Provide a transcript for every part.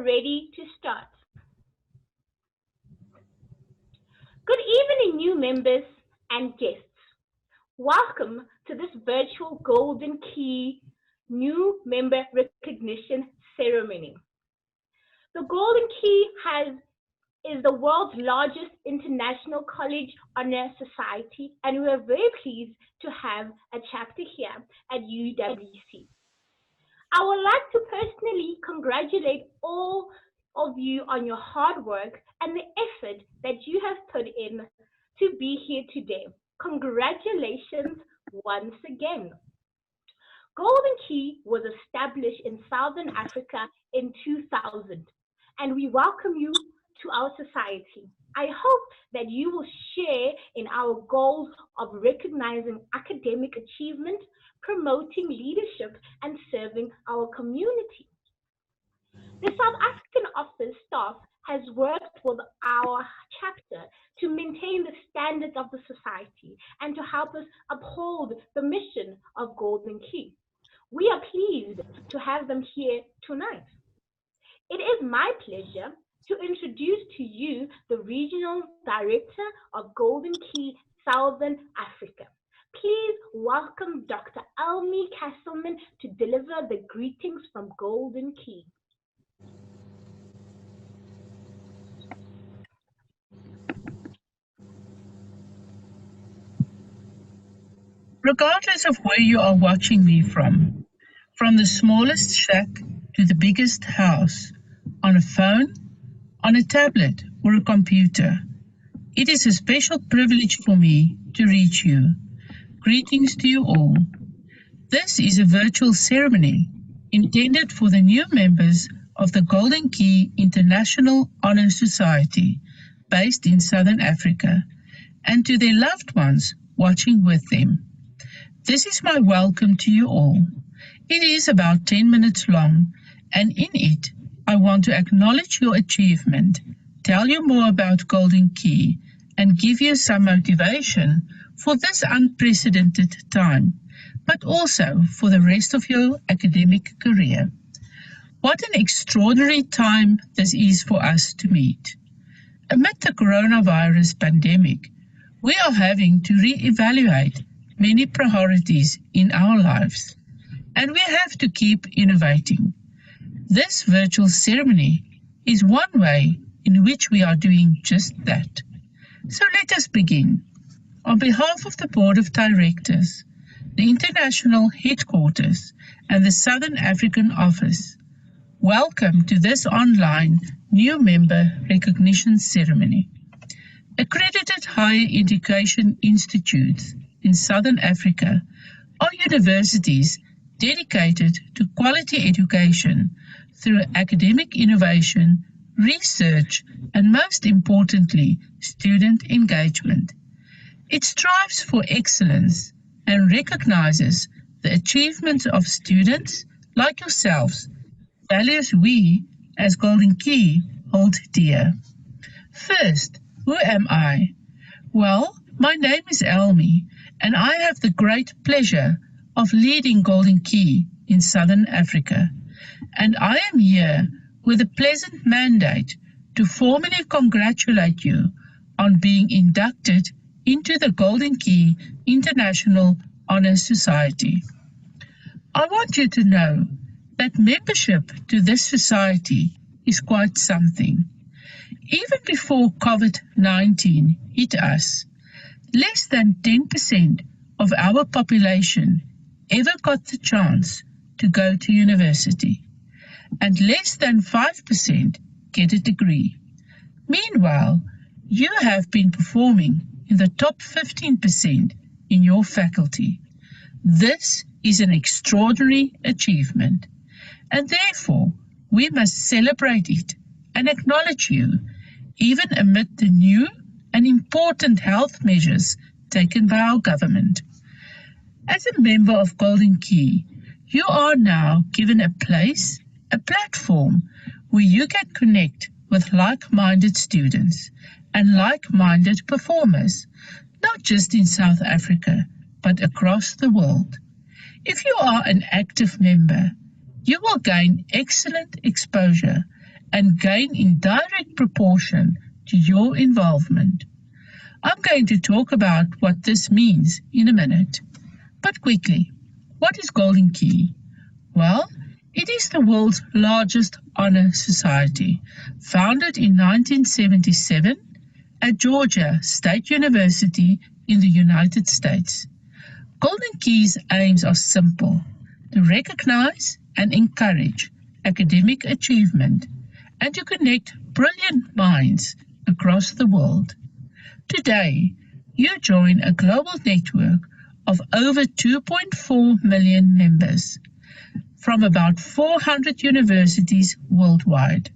ready to start. Good evening, new members and guests. Welcome to this virtual Golden Key new member recognition ceremony. The Golden Key is the world's largest international college honor society, and we are very pleased to have a chapter here at UWC. I would like to personally congratulate all of you on your hard work and the effort that you have put in to be here today. Congratulations once again. Golden Key was established in Southern Africa in 2000, and we welcome you to our society. I hope that you will share in our goals of recognizing academic achievement, promoting leadership, and serving our community. The South African office staff has worked with our chapter to maintain the standards of the society and to help us uphold the mission of Golden Key. We are pleased to have them here tonight. It is my pleasure to introduce to you the Regional Director of Golden Key, Southern Africa. Please welcome Dr. Elmi Castleman to deliver the greetings from Golden Key. Regardless of where you are watching me from the smallest shack to the biggest house, on a phone, on a tablet or a computer, it is a special privilege for me to reach you. Greetings to you all. This is a virtual ceremony intended for the new members of the Golden Key International Honor Society based in Southern Africa and to their loved ones watching with them. This is my welcome to you all. It is about 10 minutes long, and in it, I want to acknowledge your achievement, tell you more about Golden Key, and give you some motivation for this unprecedented time, but also for the rest of your academic career. What an extraordinary time this is for us to meet. Amid the coronavirus pandemic, we are having to re-evaluate many priorities in our lives, and we have to keep innovating. This virtual ceremony is one way in which we are doing just that. So let us begin. On behalf of the Board of Directors, the International Headquarters, and the Southern African Office, welcome to this online new member recognition ceremony. Accredited higher education institutes in Southern Africa are universities dedicated to quality education through academic innovation, research, and most importantly, student engagement. It strives for excellence and recognizes the achievements of students like yourselves, values we as Golden Key hold dear. First, who am I? Well, my name is Elmi, and I have the great pleasure of leading Golden Key in Southern Africa. And I am here with a pleasant mandate to formally congratulate you on being inducted into the Golden Key International Honor Society. I want you to know that membership to this society is quite something. Even before COVID-19 hit us, less than 10% of our population ever got the chance to go to university, and less than 5% get a degree. Meanwhile, you have been performing in the top 15% in your faculty. This is an extraordinary achievement, and therefore we must celebrate it and acknowledge you, even amid the new and important health measures taken by our government. As a member of Golden Key, you are now given a place, a platform where you can connect with like-minded students and like-minded performers, not just in South Africa, but across the world. If you are an active member, you will gain excellent exposure and gain in direct proportion to your involvement. I'm going to talk about what this means in a minute. But quickly, what is Golden Key? Well, it is the world's largest honor society, founded in 1977 at Georgia State University in the United States. Golden Key's aims are simple: to recognize and encourage academic achievement and to connect brilliant minds across the world. Today, you join a global network of over 2.4 million members from about 400 universities worldwide.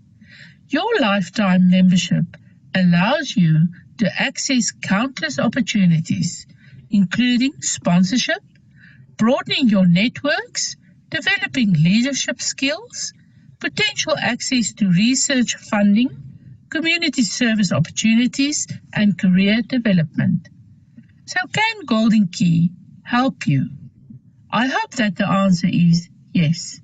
Your lifetime membership allows you to access countless opportunities, including sponsorship, broadening your networks, developing leadership skills, potential access to research funding, community service opportunities, and career development. So can Golden Key help you? I hope that the answer is yes.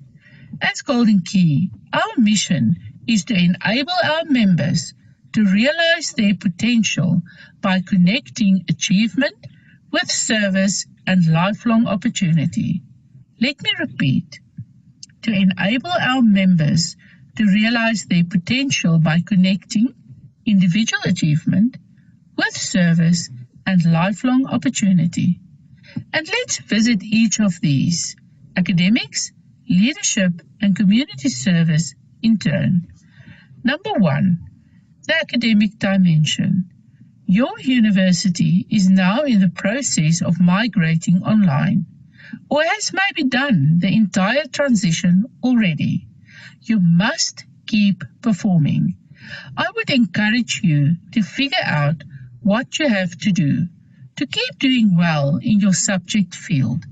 As Golden Key, our mission is to enable our members to realize their potential by connecting achievement with service and lifelong opportunity. Let me repeat: to enable our members to realize their potential by connecting individual achievement with service and lifelong opportunity. And let's visit each of these: academics, leadership, and community service in turn. Number one, the academic dimension. Your university is now in the process of migrating online, or has maybe done the entire transition already. You must keep performing. I would encourage you to figure out what you have to do to keep doing well in your subject field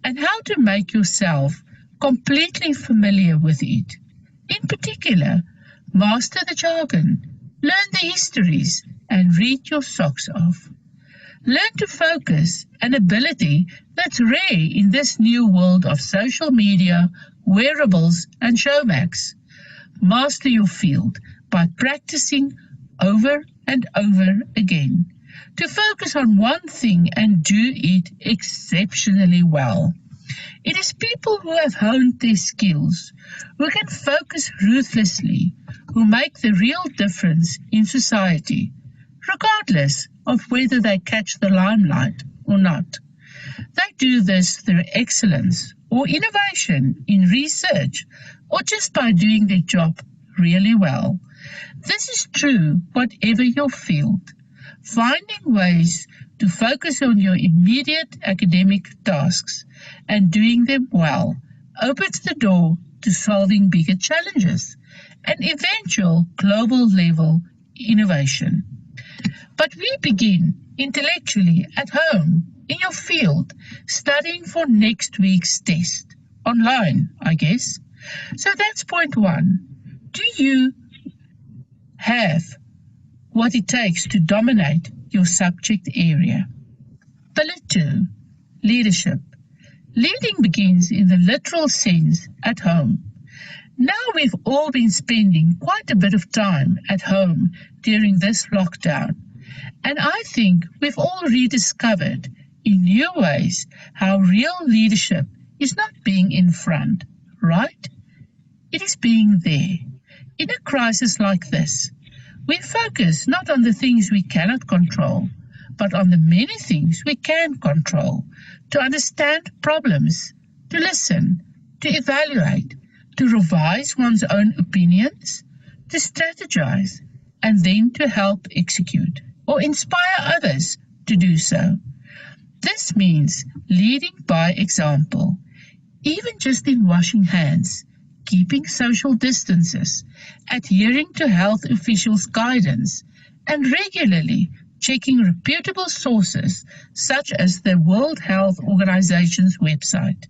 and how to make yourself completely familiar with it. In particular, master the jargon, learn the histories, and read your socks off. Learn to focus, an ability that's rare in this new world of social media, wearables, and Showmax. Master your field by practicing over and over again. To focus on one thing and do it exceptionally well. It is people who have honed their skills, who can focus ruthlessly, who make the real difference in society, regardless of whether they catch the limelight or not. They do this through excellence or innovation in research or just by doing their job really well. This is true whatever your field. Finding ways to focus on your immediate academic tasks and doing them well opens the door to solving bigger challenges and eventual global level innovation. But we begin intellectually at home, in your field, studying for next week's test. Online, I guess. So that's point one. Do you have what it takes to dominate your subject area? Pillar 2, leadership. Leading begins in the literal sense at home. Now we've all been spending quite a bit of time at home during this lockdown, and I think we've all rediscovered in new ways how real leadership is not being in front, right? It is being there. In a crisis like this, we focus not on the things we cannot control, but on the many things we can control, to understand problems, to listen, to evaluate, to revise one's own opinions, to strategize, and then to help execute or inspire others to do so. This means leading by example, even just in washing hands, keeping social distances, adhering to health officials' guidance, and regularly checking reputable sources such as the World Health Organization's website.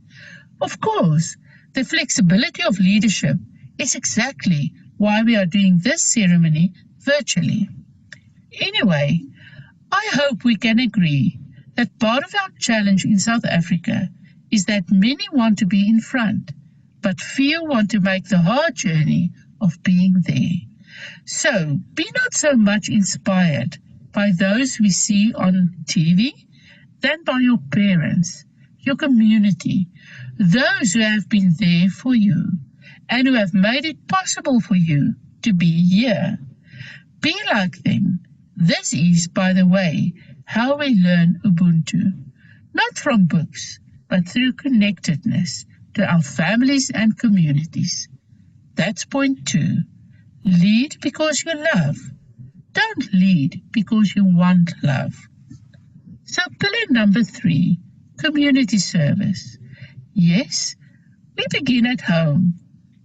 Of course, the flexibility of leadership is exactly why we are doing this ceremony virtually. Anyway, I hope we can agree that part of our challenge in South Africa is that many want to be in front, but few want to make the hard journey of being there. So be not so much inspired by those we see on TV than by your parents, your community, those who have been there for you and who have made it possible for you to be here. Be like them. This is, by the way, how we learn Ubuntu. Not from books, but through connectedness to our families and communities. That's point 2. Lead because you love. Don't lead because you want love. So pillar number 3, community service. Yes, we begin at home,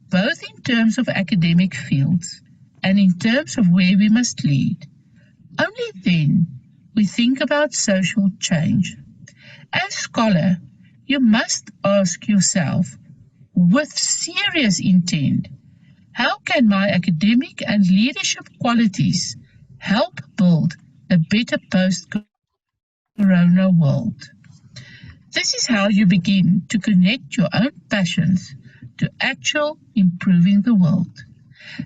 both in terms of academic fields and in terms of where we must lead. Only then we think about social change. As scholar, you must ask yourself, with serious intent, how can my academic and leadership qualities help build a better post-corona world? This is how you begin to connect your own passions to actual improving the world.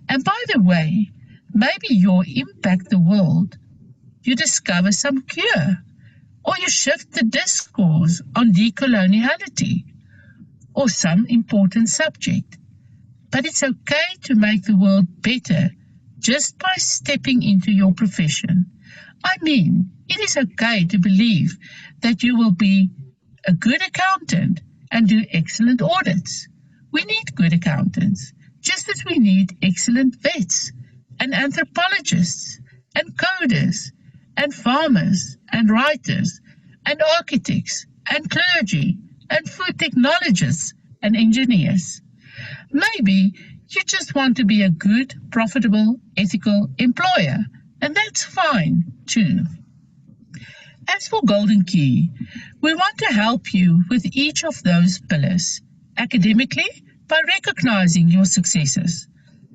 And by the way, maybe you impact the world, you discover some cure, or you shift the discourse on decoloniality, or some important subject. But it's okay to make the world better just by stepping into your profession. I mean, it is okay to believe that you will be a good accountant and do excellent audits. We need good accountants, just as we need excellent vets and anthropologists and coders and farmers and writers and architects and clergy and food technologists and engineers. Maybe you just want to be a good, profitable, ethical employer, and that's fine too. As for Golden Key, we want to help you with each of those pillars. Academically, by recognizing your successes.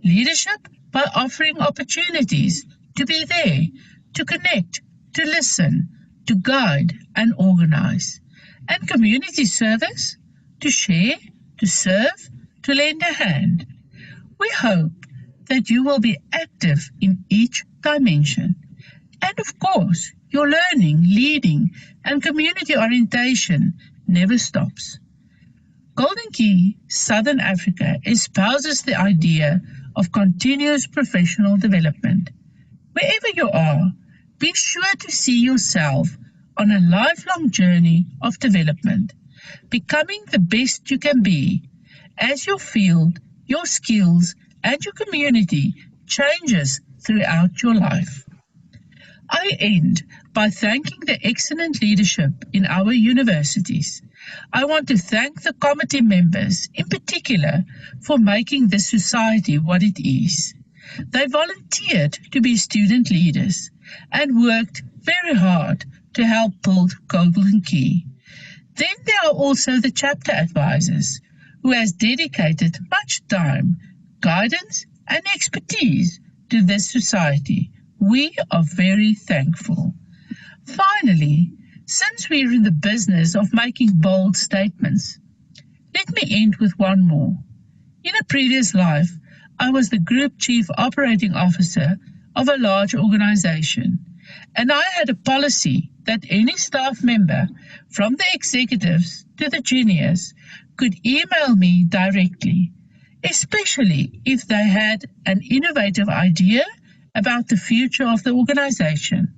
Leadership, by offering opportunities to be there, to connect, to listen, to guide and organize. And community service, to share, to serve, to lend a hand. We hope that you will be active in each dimension. And of course, your learning, leading, and community orientation never stops. Golden Key, Southern Africa, espouses the idea of continuous professional development. Wherever you are, be sure to see yourself on a lifelong journey of development, becoming the best you can be as your field, your skills, and your community changes throughout your life. I end by thanking the excellent leadership in our universities. I want to thank the committee members, in particular, for making this society what it is. They volunteered to be student leaders and worked very hard to help build Golden Key. Then there are also the chapter advisors, who has dedicated much time, guidance, and expertise to this society. We are very thankful. Finally, since we're in the business of making bold statements, let me end with one more. In a previous life, I was the Group Chief Operating Officer of a large organization, and I had a policy that any staff member, from the executives to the juniors, could email me directly, especially if they had an innovative idea about the future of the organization.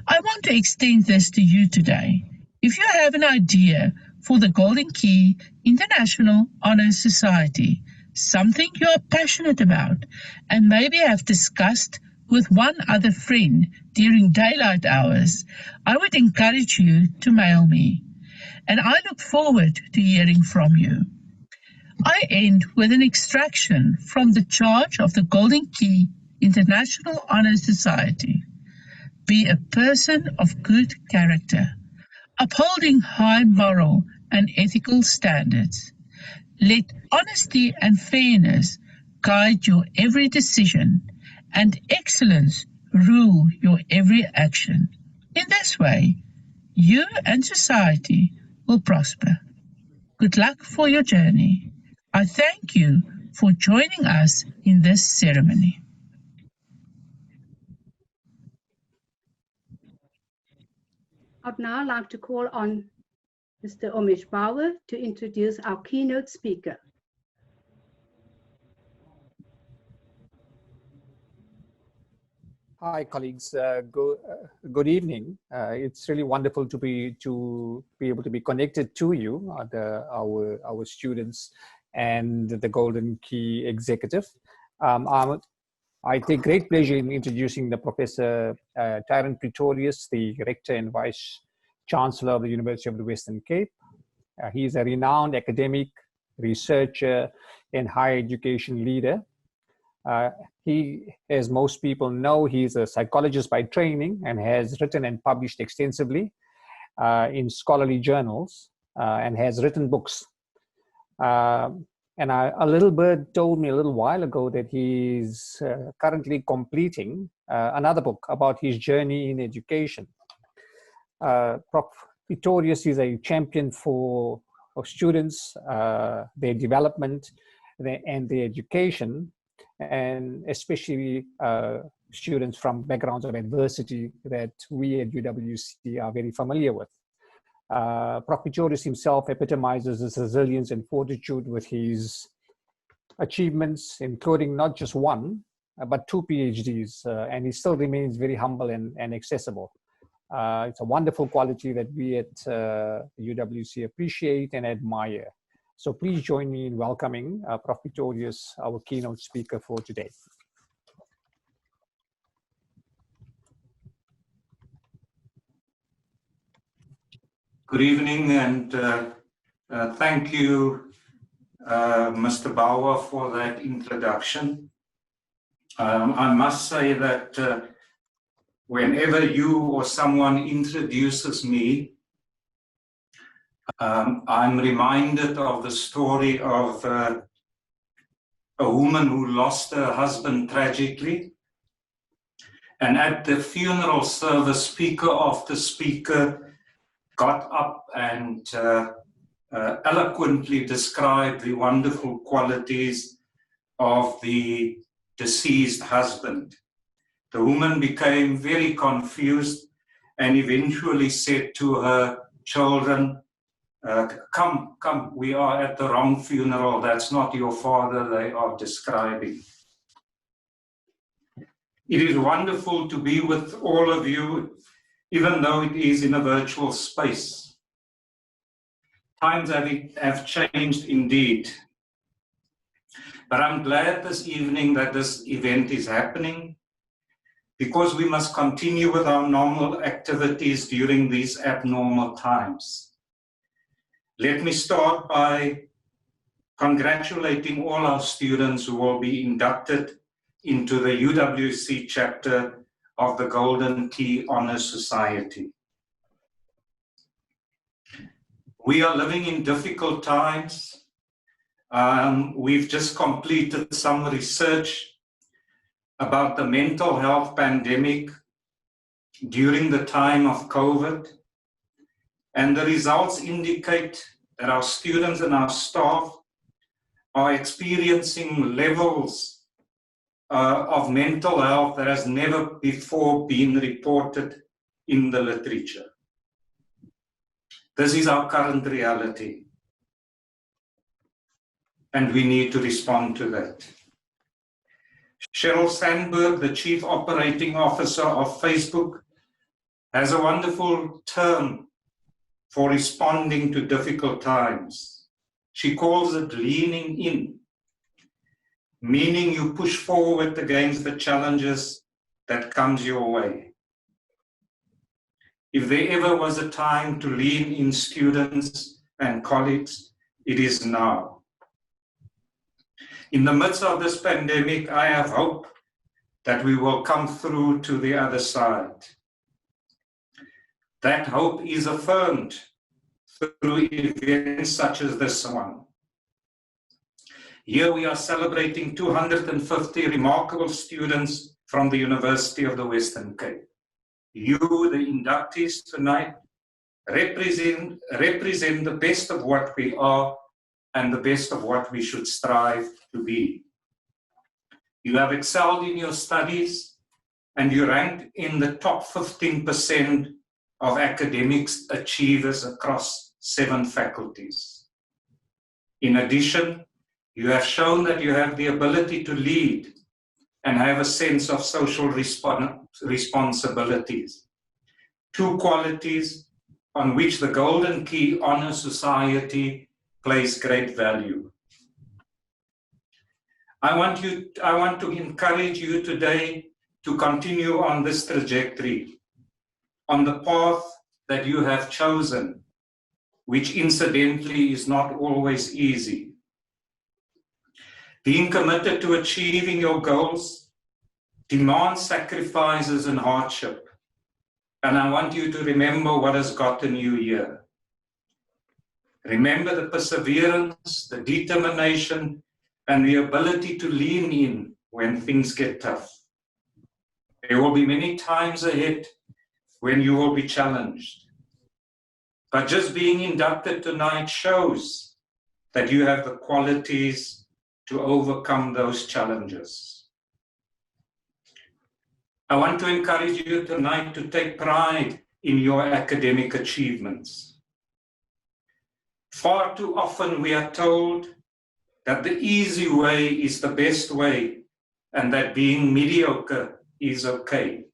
I want to extend this to you today. If you have an idea for the Golden Key International Honor Society, something you are passionate about, and maybe have discussed with one other friend during daylight hours, I would encourage you to mail me. And I look forward to hearing from you. I end with an extraction from the charge of the Golden Key International Honor Society. Be a person of good character, upholding high moral and ethical standards. Let honesty and fairness guide your every decision, and excellence rule your every action. In this way, you and society will prosper. Good luck for your journey. I thank you for joining us in this ceremony. I'd now like to call on Mr. Omesh Bauer to introduce our keynote speaker. Hi, colleagues. Good evening. It's really wonderful to be able to be connected to you, our students, and the Golden Key Executive. I take great pleasure in introducing the Professor Tyrone Pretorius, the Rector and Vice Chancellor of the University of the Western Cape. He is a renowned academic, researcher, and higher education leader. He, as most people know, he's a psychologist by training and has written and published extensively in scholarly journals and has written books. And a little bird told me a little while ago that he's currently completing another book about his journey in education. Prof. Pretorius is a champion for students, their development and their education, and especially students from backgrounds of adversity that we at UWC are very familiar with. Prof. Pretorius himself epitomizes this resilience and fortitude with his achievements, including not just one, but 2 PhDs, and he still remains very humble and accessible. It's a wonderful quality that we at UWC appreciate and admire. So please join me in welcoming Prof. Pretorius, our keynote speaker for today. Good evening, and thank you, Mr. Bauer, for that introduction. I must say that whenever you or someone introduces me, I'm reminded of the story of a woman who lost her husband tragically. And at the funeral service, speaker after speaker got up and eloquently described the wonderful qualities of the deceased husband. The woman became very confused and eventually said to her children, come, we are at the wrong funeral. That's not your father they are describing. It is wonderful to be with all of you, even though it is in a virtual space. Times have changed indeed. But I'm glad this evening that this event is happening, because we must continue with our normal activities during these abnormal times. Let me start by congratulating all our students who will be inducted into the UWC chapter of the Golden Key Honor Society. We are living in difficult times. We've just completed some research about the mental health pandemic during the time of COVID. And the results indicate that our students and our staff are experiencing levels of mental health that has never before been reported in the literature. This is our current reality, and we need to respond to that. Sheryl Sandberg, the Chief Operating Officer of Facebook, has a wonderful term for responding to difficult times. She calls it leaning in, meaning you push forward against the challenges that comes your way. If there ever was a time to lean in, students and colleagues, it is now. In the midst of this pandemic, I have hope that we will come through to the other side. That hope is affirmed through events such as this one. Here we are celebrating 250 remarkable students from the University of the Western Cape. You, the inductees tonight, represent the best of what we are and the best of what we should strive to be. You have excelled in your studies, and you ranked in the top 15% of academics achievers across 7 faculties. In addition, you have shown that you have the ability to lead and have a sense of social responsibilities, 2 qualities on which the Golden Key Honor Society place great value. I want to encourage you today to continue on this trajectory, on the path that you have chosen, which incidentally is not always easy. Being committed to achieving your goals demands sacrifices and hardship. And I want you to remember what has gotten you here. Remember the perseverance, the determination, and the ability to lean in when things get tough. There will be many times ahead when you will be challenged. But just being inducted tonight shows that you have the qualities to overcome those challenges. I want to encourage you tonight to take pride in your academic achievements. Far too often we are told that the easy way is the best way and that being mediocre is okay.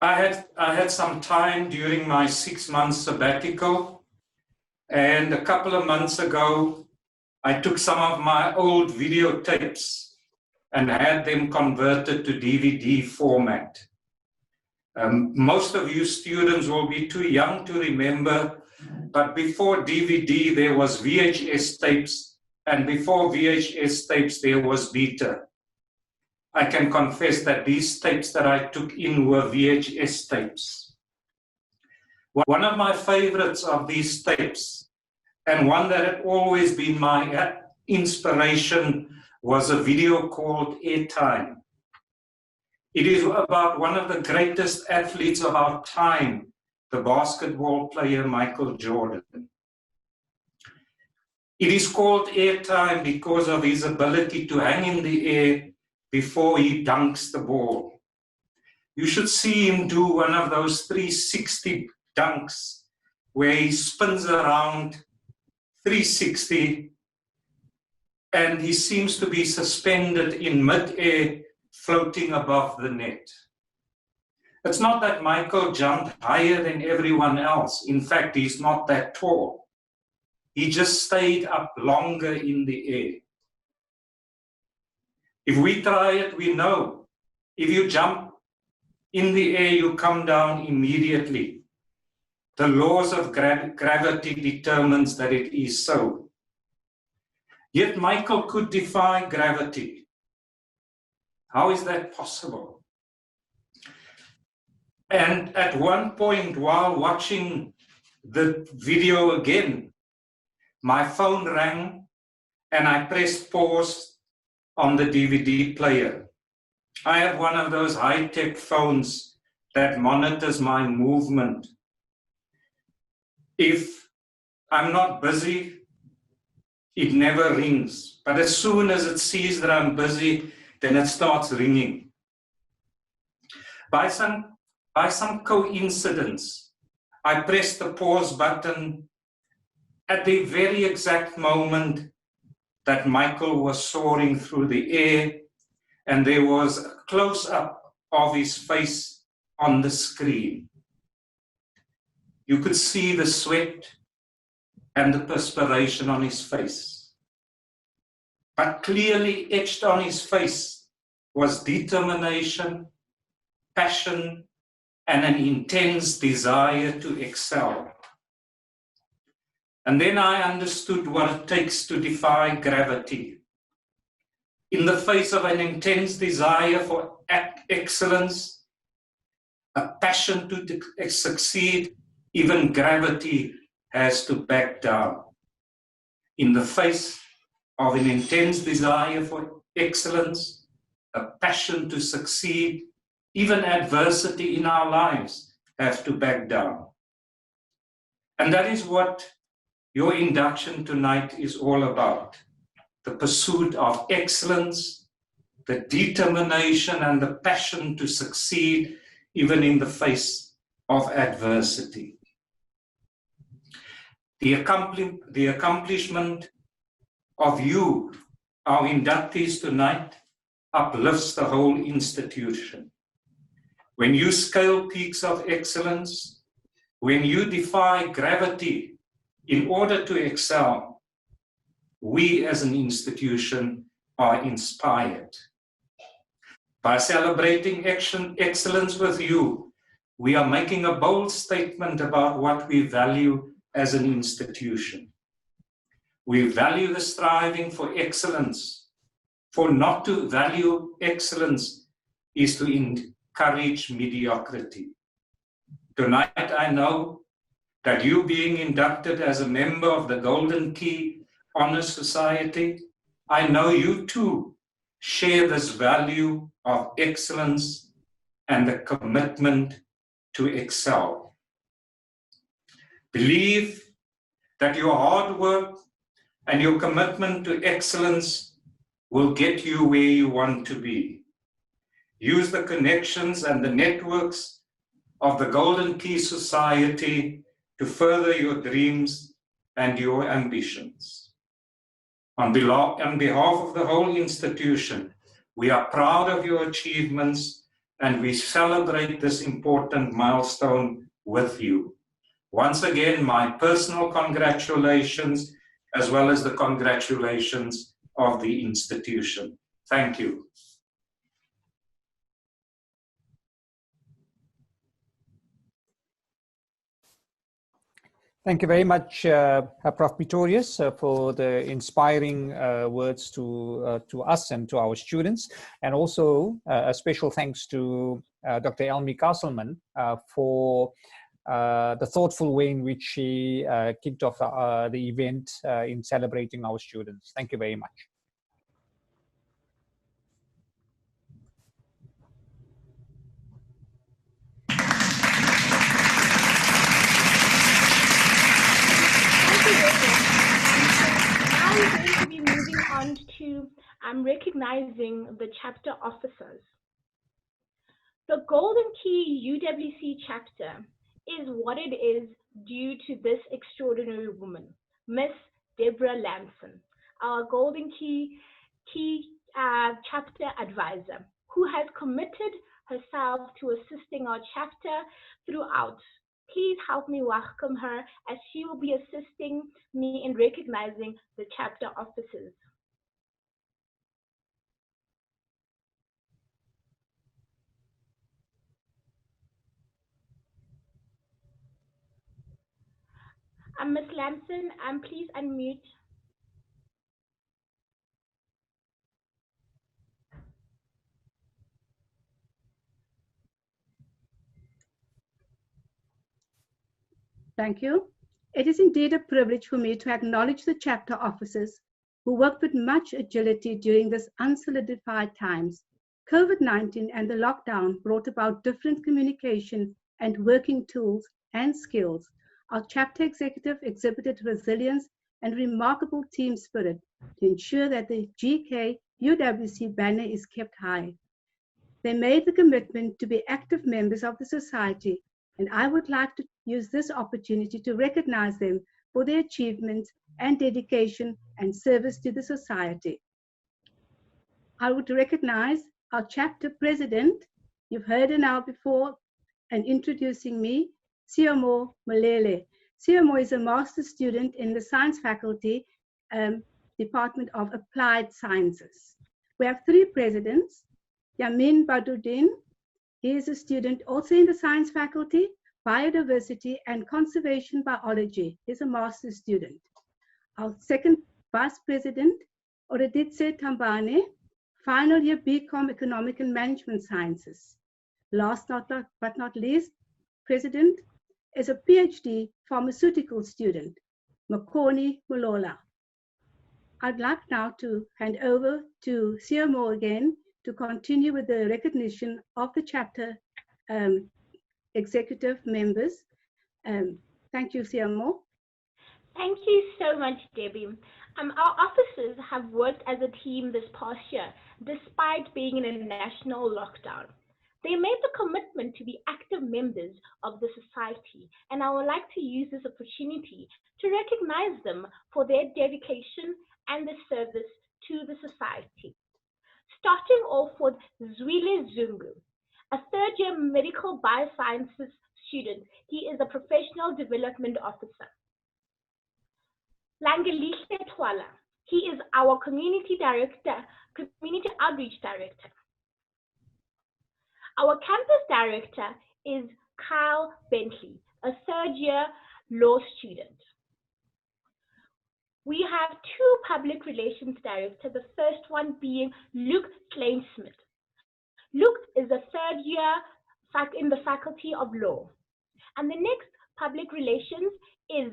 I had some time during my 6-month sabbatical, and a couple of months ago, I took some of my old videotapes and had them converted to DVD format. Most of you students will be too young to remember, but before DVD there was VHS tapes, and before VHS tapes there was beta. I can confess that these tapes that I took in were VHS tapes. One of my favorites of these tapes, and one that had always been my inspiration, was a video called Airtime. It is about one of the greatest athletes of our time, the basketball player Michael Jordan. It is called Airtime because of his ability to hang in the air before he dunks the ball. You should see him do one of those 360 dunks where he spins around 360 and he seems to be suspended in mid-air, floating above the net. It's not that Michael jumped higher than everyone else. In fact, he's not that tall. He just stayed up longer in the air. If we try it, we know. If you jump in the air, you come down immediately. The laws of gravity determines that it is so. Yet Michael could defy gravity. How is that possible? And at one point, while watching the video again, my phone rang and I pressed pause on the DVD player. I have one of those high-tech phones that monitors my movement. If I'm not busy, it never rings. But as soon as it sees that I'm busy, then it starts ringing. By some coincidence, I pressed the pause button at the very exact moment that Michael was soaring through the air, and there was a close-up of his face on the screen. You could see the sweat and the perspiration on his face. But clearly etched on his face was determination, passion, and an intense desire to excel. And then I understood what it takes to defy gravity. In the face of an intense desire for excellence, a passion to succeed, even gravity has to back down. In the face of an intense desire for excellence, a passion to succeed, even adversity in our lives have to back down. And that is what your induction tonight is all about the pursuit of excellence, the determination and the passion to succeed even in the face of adversity. The accomplishment of you, our inductees tonight, uplifts the whole institution. When you scale peaks of excellence, when you defy gravity in order to excel, we as an institution are inspired. By celebrating excellence with you, we are making a bold statement about what we value as an institution. We value the striving for excellence. For not to value excellence is to encourage mediocrity. Tonight, I know that you being inducted as a member of the Golden Key Honor Society, I know you too share this value of excellence and the commitment to excel. Believe that your hard work and your commitment to excellence will get you where you want to be. Use the connections and the networks of the Golden Key Society to further your dreams and your ambitions. On behalf of the whole institution, we are proud of your achievements and we celebrate this important milestone with you. Once again, my personal congratulations, as well as the congratulations of the institution. Thank you. Thank you very much, Prof. Pretorius, for the inspiring words to us and to our students. And also a special thanks to Dr. Elmi Castleman for the thoughtful way in which she kicked off the event in celebrating our students. Thank you very much. I'm going to be moving on to recognizing the chapter officers. The Golden Key UWC chapter is what it is due to this extraordinary woman, Miss Deborah Lamson, our Golden Key chapter advisor, who has committed herself to assisting our chapter throughout. Please help me welcome her as she will be assisting me in recognizing the chapter officers. Ms. Lamson, please unmute. Thank you. It is indeed a privilege for me to acknowledge the chapter officers who worked with much agility during this unsolidified times. COVID-19 and the lockdown brought about different communication and working tools and skills. Our chapter executive exhibited resilience and remarkable team spirit to ensure that the GK UWC banner is kept high. They made the commitment to be active members of the society, and I would like to use this opportunity to recognize them for their achievements and dedication and service to the society. I would recognize our chapter president. You've heard her now before, and introducing me, Siamo Malele. Siamo is a master's student in the science faculty, Department of Applied Sciences. We have three presidents. Yamin Baduddin, he is a student also in the science faculty, biodiversity and conservation biology. He's a master's student. Our second vice president, Oreditse Tambane, final year BCom Economic and Management Sciences. Last but not least, president is a PhD pharmaceutical student, Makoni Mulola. I'd like now to hand over to Siamo again to continue with the recognition of the chapter executive members. Thank you, Siamo. Thank you so much, Debbie. Our officers have worked as a team this past year, despite being in a national lockdown. They made the commitment to be active members of the society, and I would like to use this opportunity to recognize them for their dedication and the service to the society. Starting off with Zwile Zungu, a third year medical biosciences student. He is a professional development officer. Langelihle Twala. He is our community outreach director. Our campus director is Kyle Bentley, a third year law student. We have two public relations directors, the first one being Luke Kleinsmith. Luke is a third year in the Faculty of Law. And the next public relations is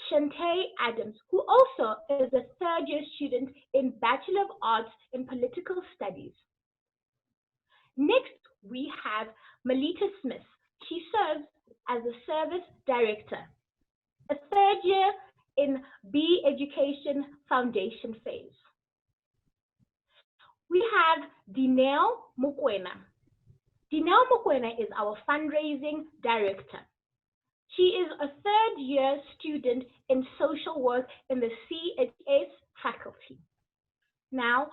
Shantae Adams, who also is a third year student in Bachelor of Arts in Political Studies. Next, we have Melita Smith. She serves as a service director, a third year in B Education Foundation phase. We have Dineo Mokwena. Dineo Mokwena is our fundraising director. She is a third year student in social work in the CHS faculty. Now,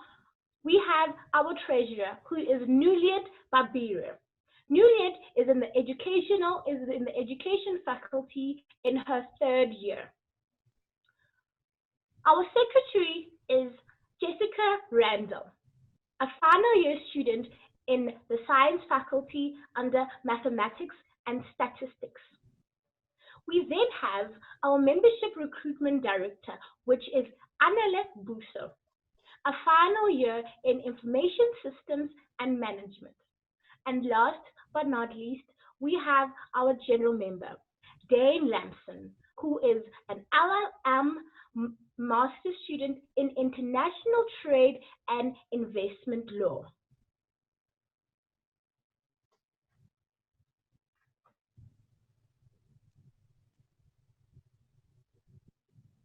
we have our treasurer, who is Nuliet Babira. Nuliet is in the education faculty in her third year. Our secretary is Jessica Randall, a final year student in the science faculty under mathematics and statistics. We then have our membership recruitment director, which is Annele Buso, a final year in information systems and management. And last but not least, we have our general member, Dane Lamson, who is an LLM master student in international trade and investment law.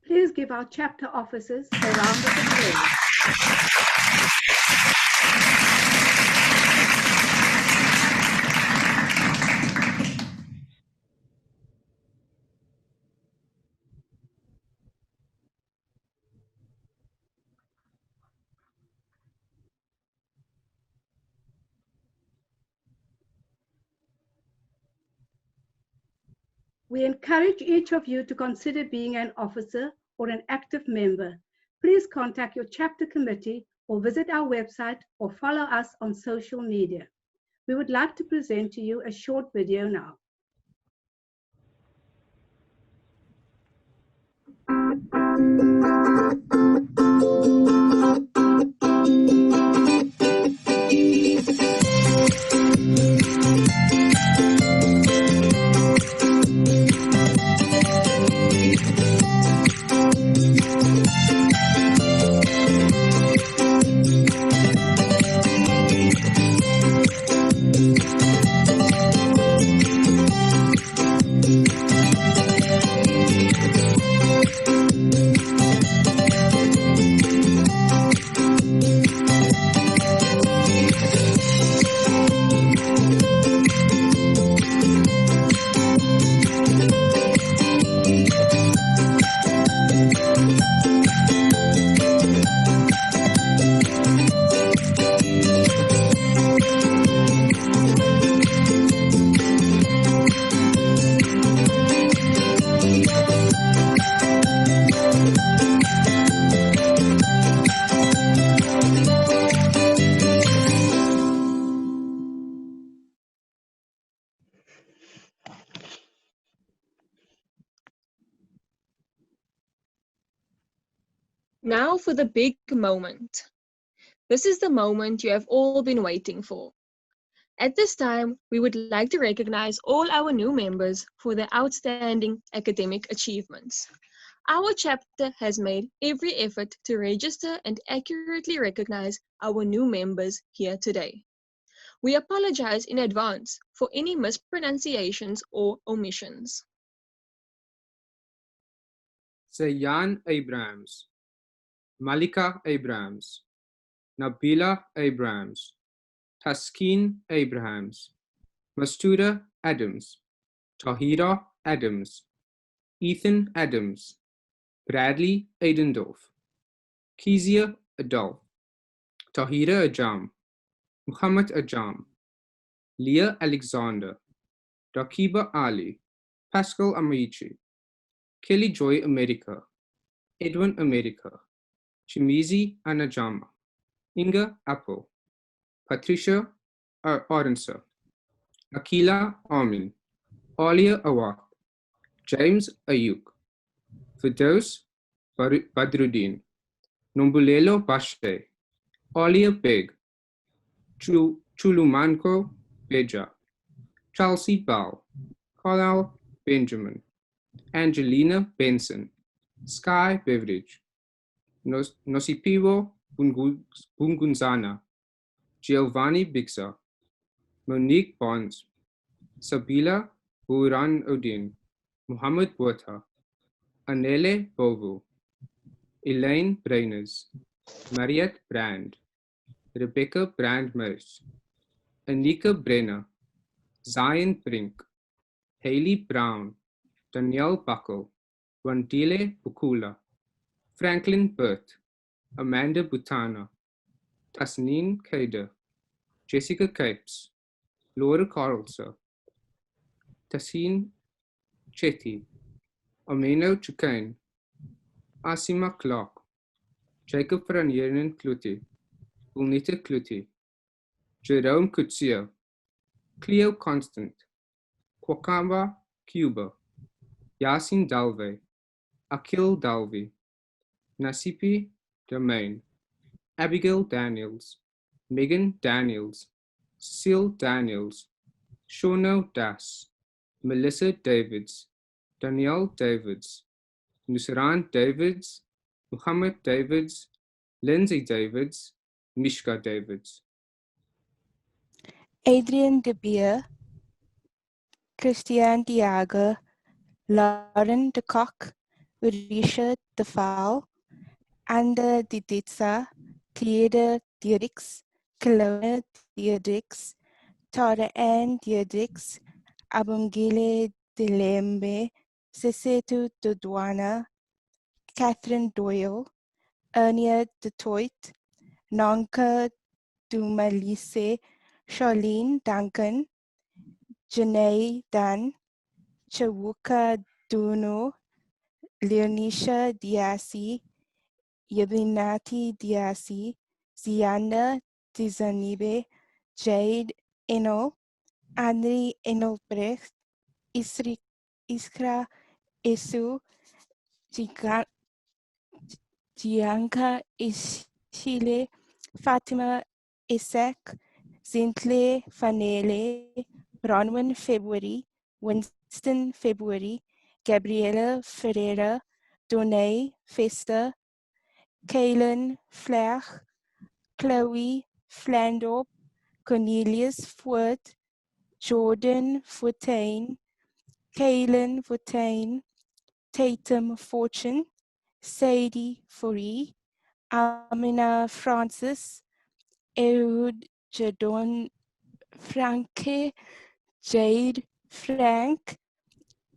Please give our chapter officers a round of applause. We encourage each of you to consider being an officer or an active member. Please contact your chapter committee or visit our website or follow us on social media. We would like to present to you a short video now. Now for the big moment. This is the moment you have all been waiting for. At this time, we would like to recognize all our new members for their outstanding academic achievements. Our chapter has made every effort to register and accurately recognize our new members here today. We apologize in advance for any mispronunciations or omissions. Zayan Abrahams, Malika Abrahams, Nabila Abrahams, Taskeen Abrahams, Mastuda Adams, Tahira Adams, Ethan Adams, Bradley Aidendorf, Kezia Adolf, Tahira Ajam, Muhammad Ajam, Leah Alexander, Rakiba Ali, Pascal Amici, Kelly Joy America, Edwin America, Chimizi Anajama, Inga Apple, Patricia Orenser, Akila Amin, Alia Awak, James Ayuk, Firdaus Badruddin, Nombulelo Bashe, Alia Beg, Chulumanko Beja, Chelsea Bell, Carlisle Benjamin, Angelina Benson, Sky Beveridge, Nosipiwo Bungunzana, Giovanni Bixa, Monique Bonds, Sabila Buran Odin, Muhammad Botha, Anele Bovu, Elaine Brainers, Mariette Brand, Rebecca Brand-Merce, Anika Brenner, Zion Brink, Haley Brown, Danielle Buckle, Wandile Bukula, Franklin Burt, Amanda Butana, Tasneen Kader, Jessica Capes, Laura Carlson, Tassin Chetty, Ameno Chukane, Asima Clark, Jacob Franjeren Kluti, Ulnita Kluti, Jerome Kutsia, Cleo Constant, Kwakamba Cuba, Yasin Dalve, Akil Dalvi, Nasipi Domain, Abigail Daniels, Megan Daniels, Cecile Daniels, Shono Das, Melissa Davids, Danielle Davids, Nusran Davids, Muhammad Davids, Lindsay Davids, Mishka Davids. Adrian De Beer, Christian Diaga, Lauren de Kock, Risha de Val, Anda Diditsa, Cleda Diedix, Kelowna Diedix, Tara Ann Diedix, Abungile de Lembe, Sesetu Dodwana, Catherine Doyle, Ernia de Toit, Nanka Dumalise, Charlene Duncan, Janae Dan, Chawuka Duno, Leonisha Diasi, Yabinati Diasi, Zianda Dizanibe, Jade Enol, Andri Enolbrecht, Iskra Esu, Gianca Ishile, Fatima Isaac, Zintle Fanele, Bronwyn February, Winston February, Gabriela Ferreira, Donay Fester, Kaylin Flach, Chloe Flandorp, Cornelius Foote, Jordan Fontaine, Kaylin Fontaine, Tatum Fortune, Sadie Fourie, Amina Francis, Ehud Jadon Franke, Jade Frank,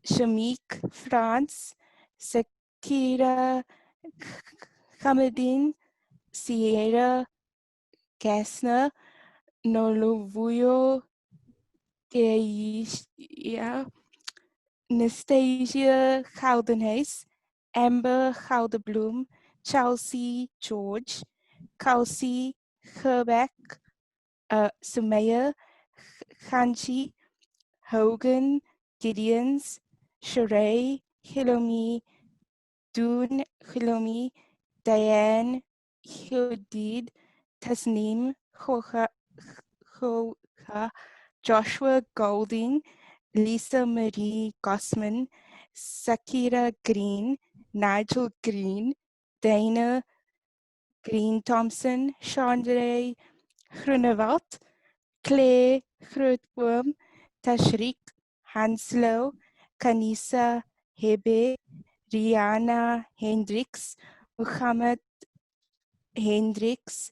Shamik France, Sakira Hamadin, Sierra Gassner, Noluvuyo Deisha, Nastasia Goudenhuis, Amber Goudebloem, Chelsea George, Kelsey Herbeck, Sumaya Khanchi, Hogan Gideons, Sheree Hilomi, Dune Hilomi, Diane Hudid, Tasneem Hoha, Joshua Golding, Lisa Marie Gossman, Sakira Green, Nigel Green, Dana Green Thompson, Chandre Groenewald, Claire Grootboom, Tashrik Hanslow, Kanisa Hebe, Rihanna Hendricks, Muhammad Hendricks,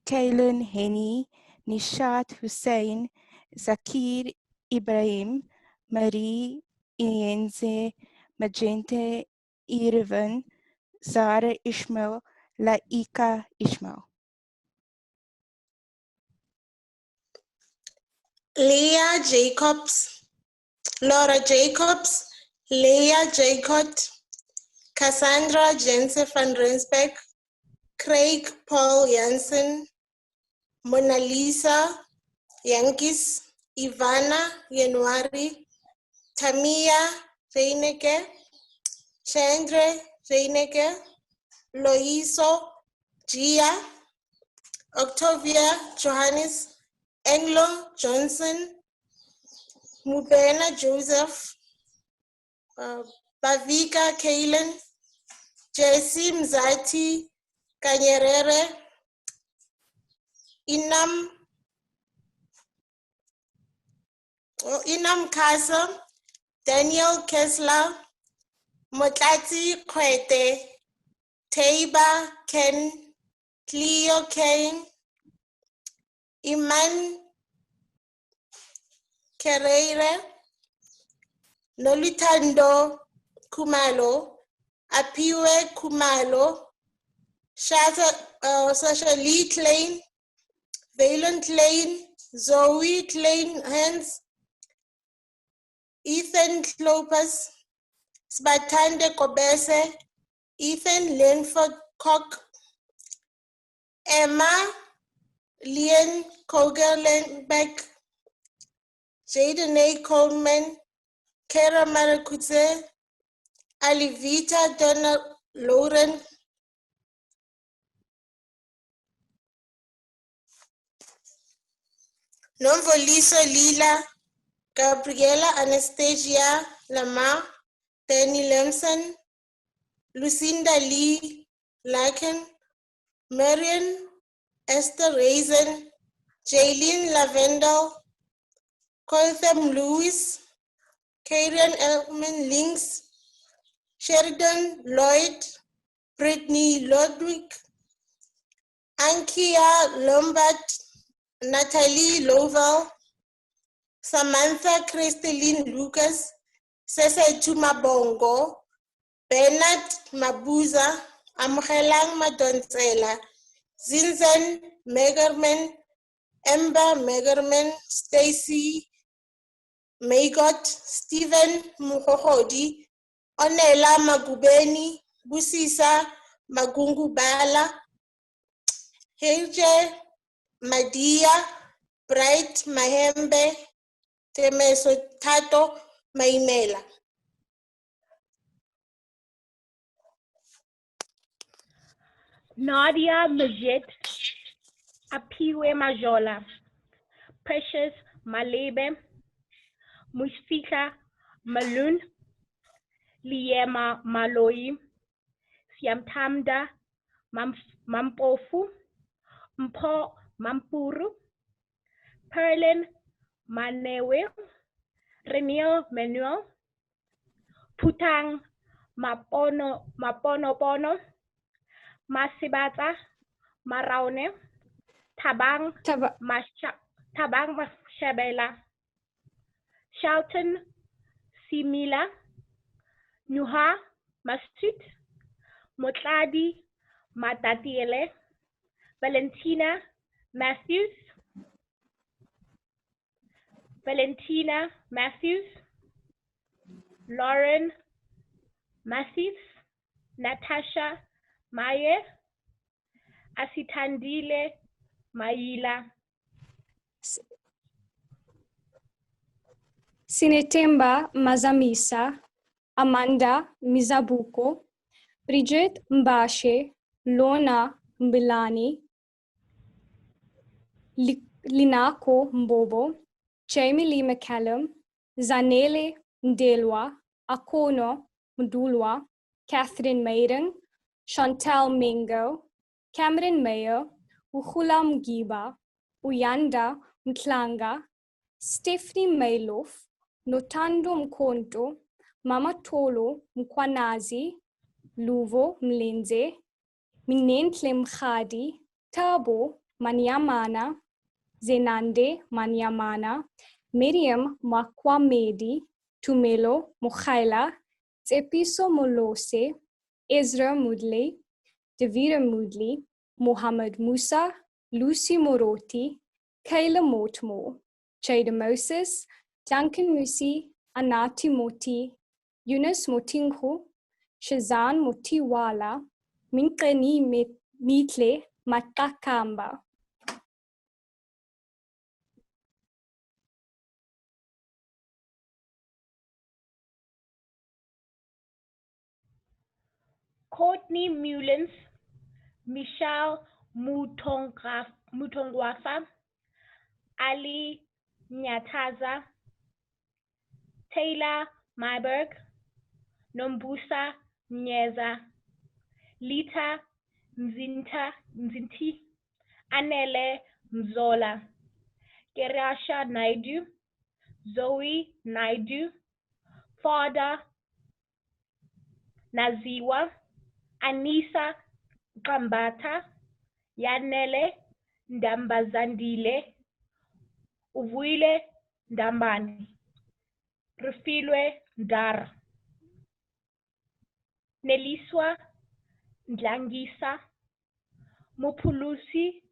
Kaylin Henny, Nishat Hussein, Zakir Ibrahim, Marie Ienze, Magente Irvin, Zara Ishmael, Laika Ishmael. Leah Jacobs, Laura Jacobs, Leah Jacot, Cassandra Jensen van Rensbeck, Craig Paul Jansen, Mona Lisa Yankis, Ivana Januari, Tamia Reineke, Chandra Reineke, Loiso Gia, Octavia Johannes, Anglo Johnson, Mubena Joseph, Bavika Kalen, Jessie Mzati Kanyerere, Inam Kasa, Daniel Kessler, Motlati Kwete, Taiba Ken, Cleo Kane, Iman Kerere, Nolitando Kumalo, Apiwe Kumalo, Sasha Lee Klein, Valen Klein, Zoe Klein Hans, Ethan Lopez, Sbatande Kobese, Ethan Linford Cock, Emma Lien Kogerlenbeck, Jaden A. Coleman, Kara Marakutse, Alivita Donna Lauren, Nomvoliso Lila, Gabriela Anastasia Lamar, Penny Lemson, Lucinda Lee Laken, Marion Esther Raisin, Jaylene Lavendel, Coltham Lewis, Karen Elman Links, Sheridan Lloyd, Brittany Ludwig, Ankia Lombard, Natalie Lovell, Samantha Christeline Lucas, Sese Tumabongo, Bernard Mabuza, Amhelang Madonsela, Zinzan Megerman, Ember Megerman, Stacy Maygot, Stephen Muhohodi, Onela Magubeni, Busisa Magungu Bala, Heje Madia, Bright Mahembe, Temeso Tato Mainela. Nadia Majid, Apiwe Majola, Precious Malebe, Mushfika Malun, Liema Maloi, Siamtamda Mampofu, Mpo Mampuru, Perlin Manewe, Renil Manuel, Putang Maponopono, Masibata Maraone, Tabang Mashabela, Shelton Simila, Nuha Masut, Motladi Matatiele, Valentina Matthews, Lauren Matthews, Natasha Maye, Asitandile Maila, Sinetemba Mazamisa, Amanda Mizabuko, Bridget Mbashe, Lona Mbilani, Linako Mbobo, Jamie Lee McCallum, Zanele Ndelwa, Akono Mdulwa, Catherine Maiden, Chantal Mingo, Cameron Mayo, Uhulam Giba, Uyanda Mtlanga, Stephanie Maylof, Notando Mkonto, Mama Tolo Mkwanazi, Luvo Mlenze, Minentle Mkhadi, Tabo Manyamana, Zenande Manyamana, Miriam Makwamedi, Tumelo Mukhaila, Tsepiso Molose, Ezra Mudley, Devira Mudley, Mohammed Musa, Lucy Moroti, Kayla Mortmore, Chada Moses, Duncan Musi, Anati Moti, Yunus Motinghu, Shazan Motiwala, Minkeni Mitle Matakamba. Courtney Mullins, Michelle Mutongwafa, Ali Nyataza, Taylor Myberg, Nombusa Nyeza, Lita Nzinti, Anele Mzola, Kerasha Naidu, Zoe Naidu, Father Naziwa, Anisa Kambata, Yanele Ndambazandile, Uvuile Ndambani, Rufilwe Ndara, Neliswa Ndlangisa, Mupulusi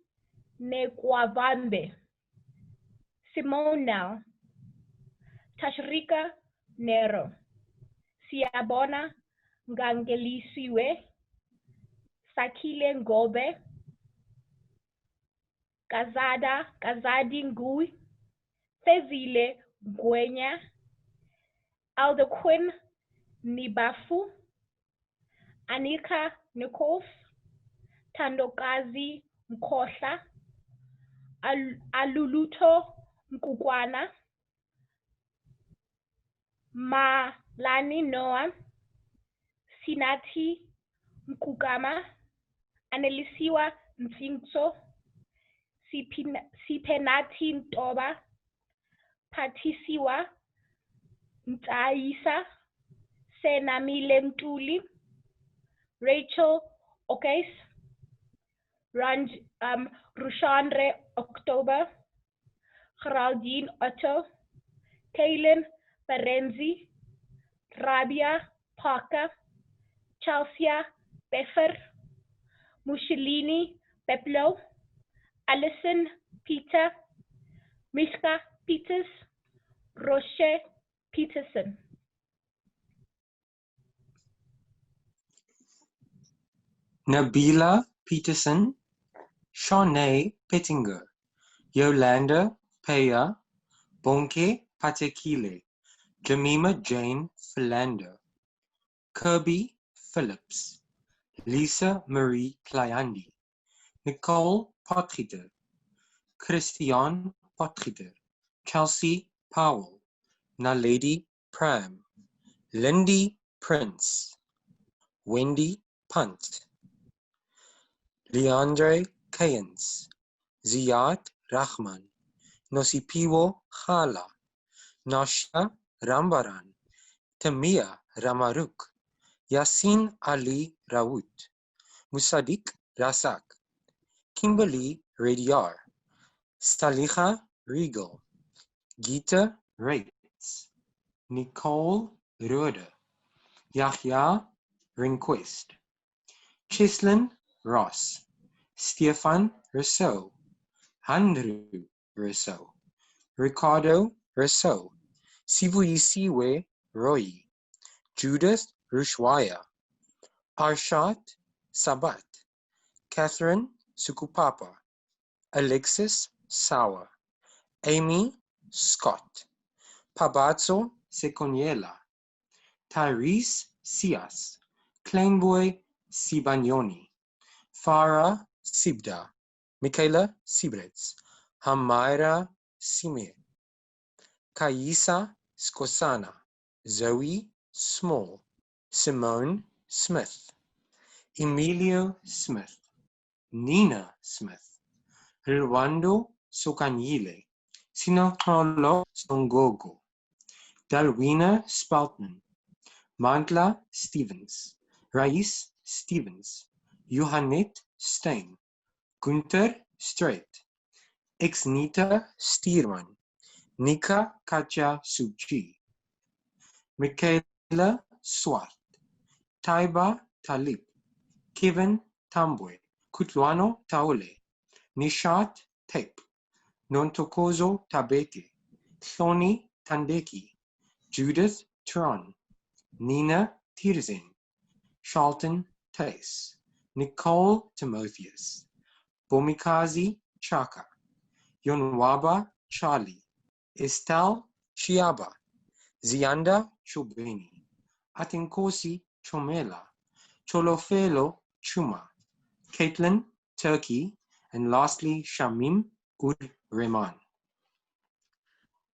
Nekwavambe, Simona, Tashrika Nero, Siabona Ngangelisiwe, Sakile Ngobe, Kazadi Ngui, Fezile Gwenya, Aldequin Nibafu, Anika Nikos, Tandokazi Mkosha, Aluluto Mkukwana, Malani Noah, Sinati Mkugama, Anelisiwa Mfingso, Sipenati Ntoba, Patisiwa Ntaisa, Senamile Mtuli, Rachel Okes, Rushandre October, Geraldine Otto, Kaylin Ferenzi, Rabia Parker, Chelsea Beffer, Mussolini Peplo, Alison Peter, Mishka Peters, Roche Peterson. Nabila Peterson, Shawnee Pettinger, Yolanda Peya, Bonke Patekile, Jamima Jane Philander, Kirby Phillips, Lisa Marie Klayandi, Nicole Potgieter, Christian Potgieter, Chelsea Powell, Naledi Pram, Lindy Prince, Wendy Punt, Leandre Kayens, Ziad Rahman, Nosipiwo Khala, Nasha Rambaran, Tamia Ramaruk, Yasin Ali Rawoot, Musadik Rasak, Kimberly Radiar, Saliha Regal, Gita Reitz, Nicole Rode, Yahya Rehnquist, Chislin Ross, Stefan Rousseau, Andrew Rousseau, Ricardo Rousseau, Sivuyisiwe Roy, Judith Rushwaya, Arshat Sabat, Catherine Sukupapa, Alexis Sauer, Amy Scott, Pabatso Sekoniela, Tyrese Sias, Kleinboy Sibanyoni, Farah Sibda, Michaela Sibrets, Hamaira Sime, Kaisa Skosana, Zoe Small, Simone Smith, Emilio Smith, Nina Smith, Rwando Sokanyile, Sinotolo Songogo, Dalwina Spaltman, Mandla Stevens, Rais Stevens, Johannet Stein, Gunther Straight, Exnita Stierman, Nika Katja Suchi, Michaela Swart, Taiba Talib, Kevin Tambwe, Kutlwano Taole, Nishat Tape, Nontokozo Tabeke, Thoni Tandeki, Judith Turan, Nina Tirzin, Charlton Tice, Nicole Timotheus, Bomikazi Chaka, Yonwaba Charlie, Estelle Chiaba, Zianda Chubeni, Atinkosi Chomela, Cholofelo Chuma, Caitlin Turkey, and lastly Shamim Gur-Rehman.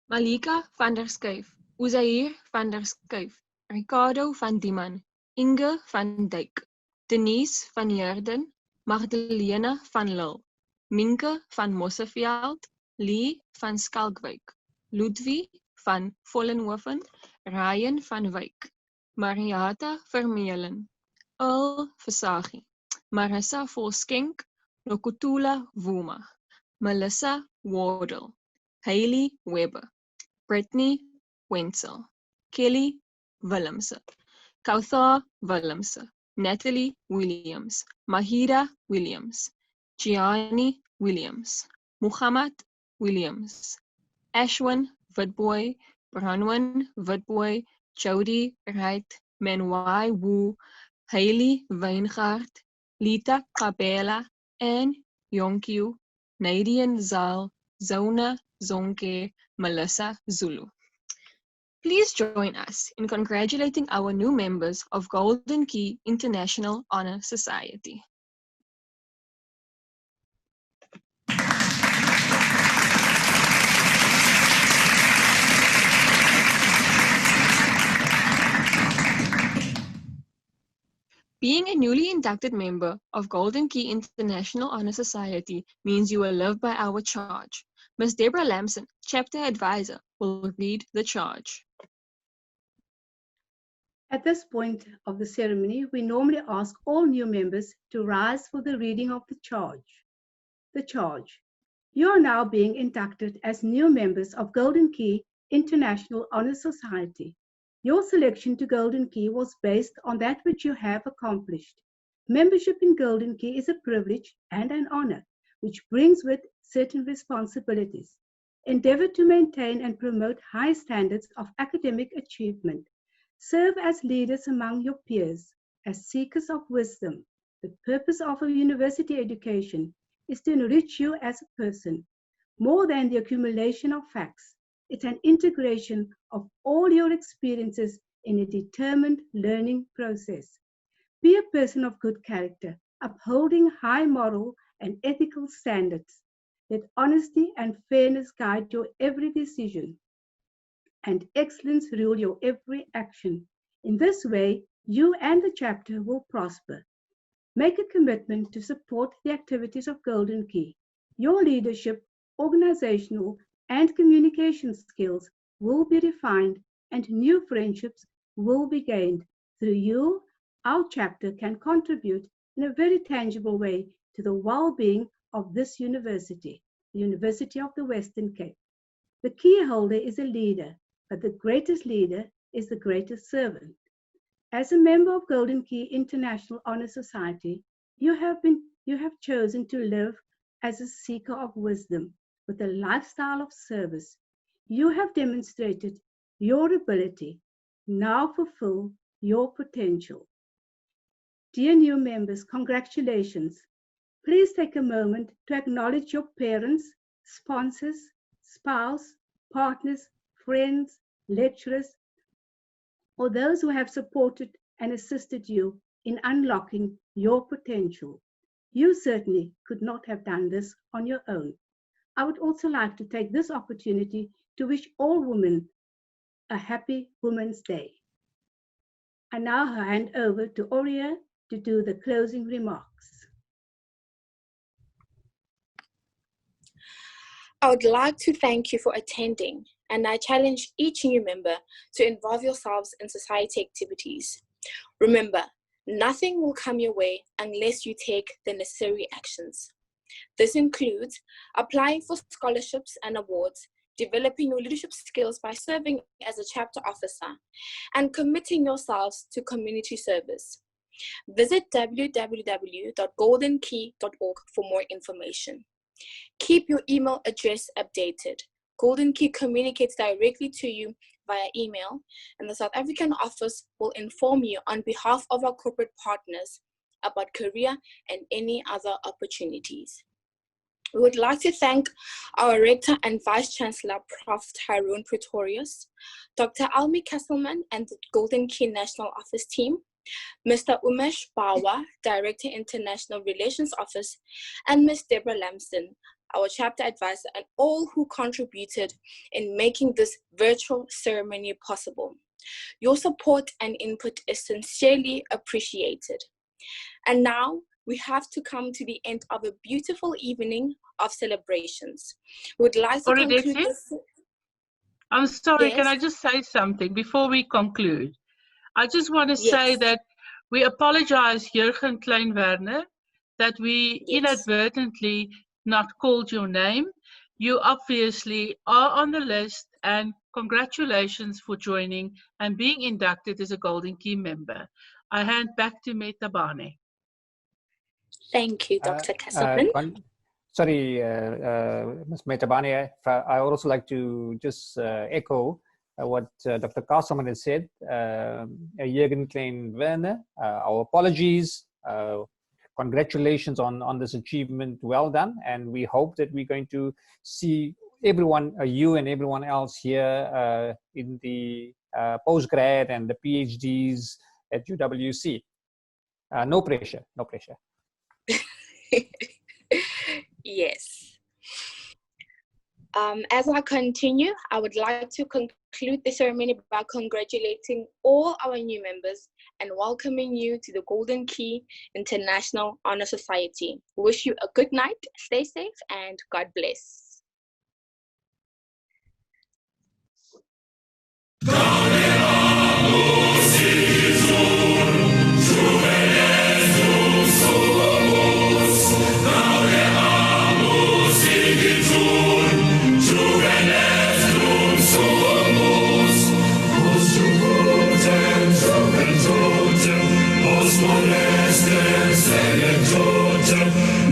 Malika van der Skyf, Uzair van der Skyf, Ricardo van Dieman, Inge van Dijk, Denise van Jerden, Magdalena van Lille, Minke van Mosseveld, Lee van Skalkwijk, Ludwig van Vollenhoven, Ryan van Wyk, Mariata Vermeulen, Earl Versaghi, Marissa Volskenk, Nokutula Wuma, Melissa Wardle, Hailey Webber, Brittany Wenzel, Kelly Willemse, Kauthar Willemse, Natalie Williams, Mahira Williams, Gianni Williams, Muhammad Williams, Ashwin Witboy, Bronwyn Witboy, Jody Wright, Menwai Wu, Hailey Weingart, Lita Kabela, and Yonkyu, Nadine Zal, Zona Zonke, Melissa Zulu. Please join us in congratulating our new members of Golden Key International Honor Society. Being a newly inducted member of Golden Key International Honor Society means you will live by our charge. Ms. Deborah Lamson, Chapter Advisor, will read the charge. At this point of the ceremony, we normally ask all new members to rise for the reading of the charge. The charge. You are now being inducted as new members of Golden Key International Honor Society. Your selection to Golden Key was based on that which you have accomplished. Membership in Golden Key is a privilege and an honor, which brings with certain responsibilities. Endeavor to maintain and promote high standards of academic achievement. Serve as leaders among your peers, as seekers of wisdom. The purpose of a university education is to enrich you as a person. More than the accumulation of facts, it's an integration of all your experiences in a determined learning process. Be a person of good character, upholding high moral and ethical standards. Let honesty and fairness guide your every decision, and excellence rule your every action. In this way, you and the chapter will prosper. Make a commitment to support the activities of Golden Key. Your leadership, organizational, and communication skills will be refined, and new friendships will be gained. Through you, our chapter can contribute in a very tangible way to the well-being of this university, the University of the Western Cape. The key holder is a leader, but the greatest leader is the greatest servant. As a member of Golden Key International Honor Society, you have chosen to live as a seeker of wisdom with a lifestyle of service. You have demonstrated your ability. Now fulfill your potential. Dear new members, congratulations. Please take a moment to acknowledge your parents, sponsors, spouse, partners, friends, lecturers, or those who have supported and assisted you in unlocking your potential. You certainly could not have done this on your own. I would also like to take this opportunity to wish all women a happy Women's Day. I now hand over to Aurea to do the closing remarks. I would like to thank you for attending and I challenge each new member to involve yourselves in society activities. Remember, nothing will come your way unless you take the necessary actions. This includes applying for scholarships and awards, developing your leadership skills by serving as a chapter officer, and committing yourselves to community service. Visit www.goldenkey.org for more information. Keep your email address updated. Golden Key communicates directly to you via email, and the South African office will inform you on behalf of our corporate partners about career and any other opportunities. We would like to thank our Rector and Vice Chancellor, Prof. Tyrone Pretorius, Dr. Almi Kesselman and the Golden Key National Office team, Mr. Umesh Bawa, Director International Relations Office, and Ms. Deborah Lamston, our chapter advisor, and all who contributed in making this virtual ceremony possible. Your support and input is sincerely appreciated. And now we have to come to the end of a beautiful evening of celebrations. We would like to conclude this. I'm sorry, Yes. Can I just say something before we conclude? I just want to say that we apologize, Jurgen Klein-Werner, that we inadvertently not called your name. You obviously are on the list, and congratulations for joining and being inducted as a Golden Key member. I hand back to Metabane. Thank you, Dr. Kesselman. Sorry, Ms. Metabane, I would also like to just echo what Dr. Kasselman has said. Jürgen Klein-Werner, our apologies. Congratulations on this achievement. Well done. And we hope that we're going to see everyone, you and everyone else here in the postgrad and the PhDs at UWC. No pressure, no pressure. Yes. As I continue, I would like to conclude the ceremony by congratulating all our new members and welcoming you to the Golden Key International Honor Society. Wish you a good night, stay safe, and God bless.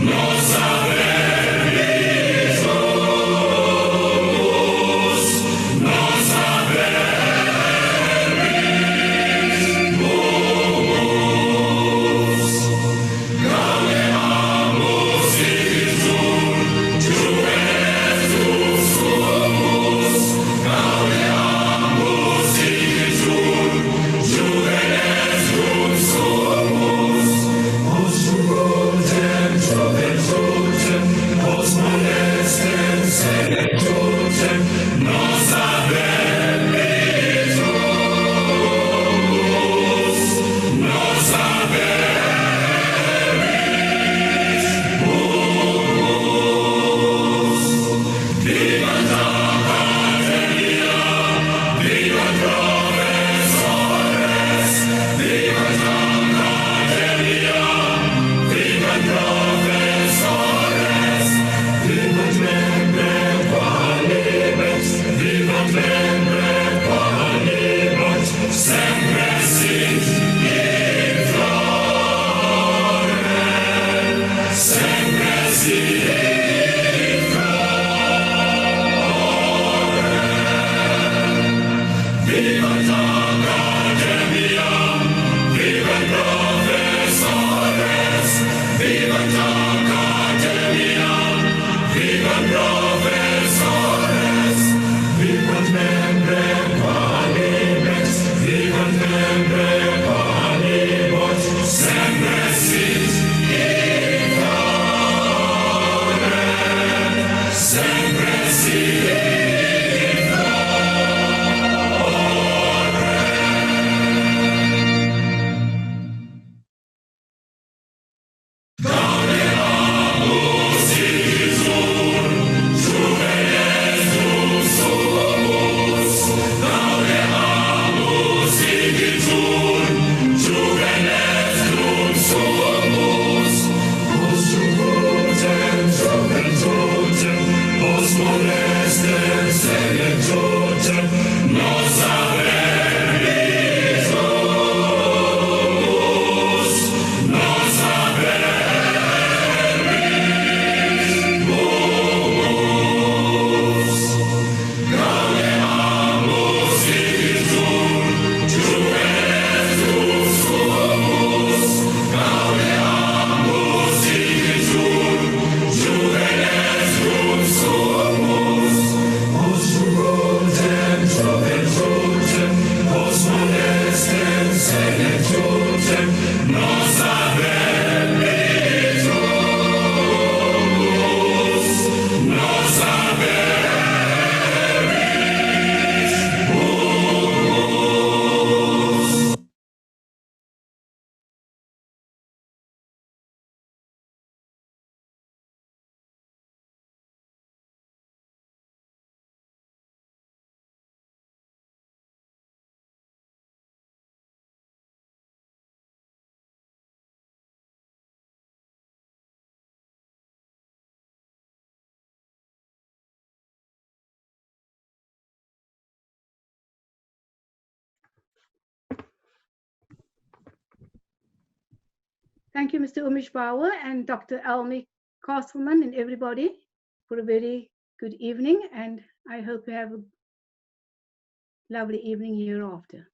Nos Thank you, Mr. Umesh Bauer and Dr. Almi Castleman and everybody for a very good evening. And I hope you have a lovely evening hereafter.